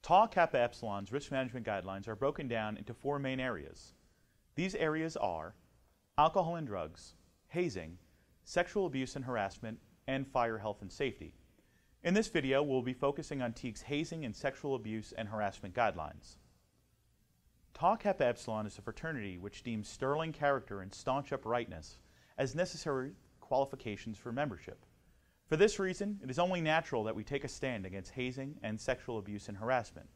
Tau Kappa Epsilon's risk management guidelines are broken down into four main areas. These areas are alcohol and drugs, hazing, sexual abuse and harassment, and fire health and safety. In this video, we'll be focusing on TEAC's hazing and sexual abuse and harassment guidelines. Tau Kappa Epsilon is a fraternity which deems sterling character and staunch uprightness as necessary qualifications for membership. For this reason, it is only natural that we take a stand against hazing and sexual abuse and harassment.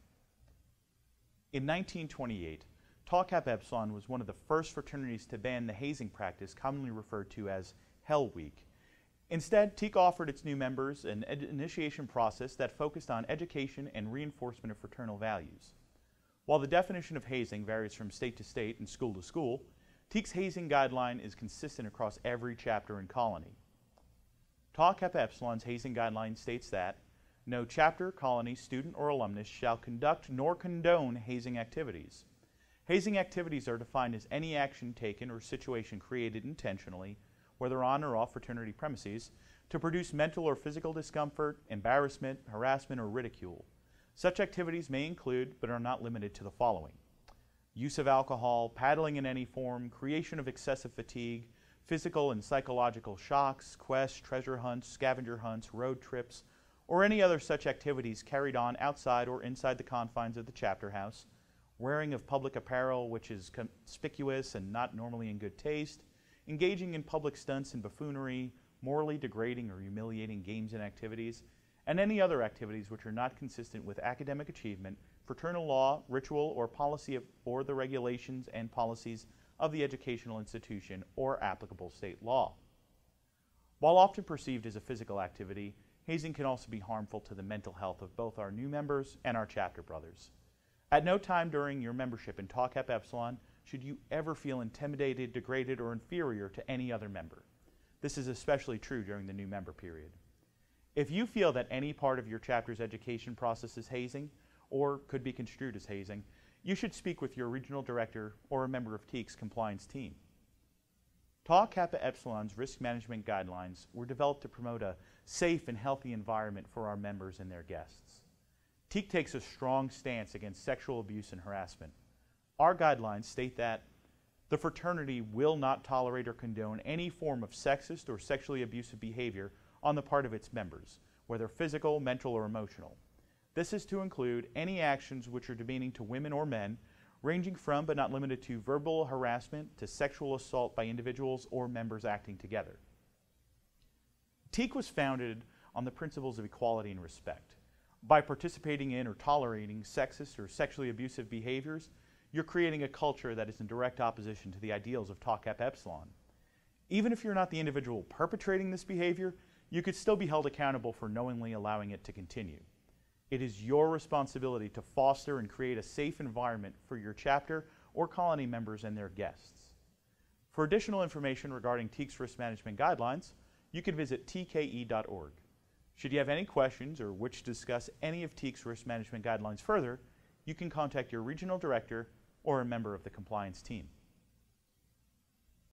In 1928, Tau Kappa Epsilon was one of the first fraternities to ban the hazing practice commonly referred to as Hell Week. Instead, TEAC offered its new members an initiation process that focused on education and reinforcement of fraternal values. While the definition of hazing varies from state to state and school to school, TEAC's hazing guideline is consistent across every chapter and colony. Tau Kappa Epsilon's hazing guideline states that no chapter, colony, student, or alumnus shall conduct nor condone hazing activities. Hazing activities are defined as any action taken or situation created intentionally, whether on or off fraternity premises, to produce mental or physical discomfort, embarrassment, harassment, or ridicule. Such activities may include, but are not limited to, the following: use of alcohol, paddling in any form, creation of excessive fatigue, physical and psychological shocks, quests, treasure hunts, scavenger hunts, road trips, or any other such activities carried on outside or inside the confines of the chapter house, wearing of public apparel which is conspicuous and not normally in good taste, engaging in public stunts and buffoonery, morally degrading or humiliating games and activities, and any other activities which are not consistent with academic achievement, fraternal law, ritual, or policy or the regulations and policies of the educational institution or applicable state law. While often perceived as a physical activity, hazing can also be harmful to the mental health of both our new members and our chapter brothers. At no time during your membership in Tau Kappa Epsilon should you ever feel intimidated, degraded, or inferior to any other member. This is especially true during the new member period. If you feel that any part of your chapter's education process is hazing, or could be construed as hazing, you should speak with your regional director or a member of TEAC's compliance team. Tau Kappa Epsilon's risk management guidelines were developed to promote a safe and healthy environment for our members and their guests. TEAC takes a strong stance against sexual abuse and harassment. Our guidelines state that the fraternity will not tolerate or condone any form of sexist or sexually abusive behavior on the part of its members, whether physical, mental, or emotional. This is to include any actions which are demeaning to women or men, ranging from but not limited to verbal harassment to sexual assault by individuals or members acting together. TEAC was founded on the principles of equality and respect. By participating in or tolerating sexist or sexually abusive behaviors, you're creating a culture that is in direct opposition to the ideals of Tau Kappa Epsilon. Even if you're not the individual perpetrating this behavior, you could still be held accountable for knowingly allowing it to continue. It is your responsibility to foster and create a safe environment for your chapter or colony members and their guests. For additional information regarding TEAC's risk management guidelines, you can visit tke.org. Should you have any questions or wish to discuss any of TEAC's risk management guidelines further, you can contact your regional director or a member of the compliance team.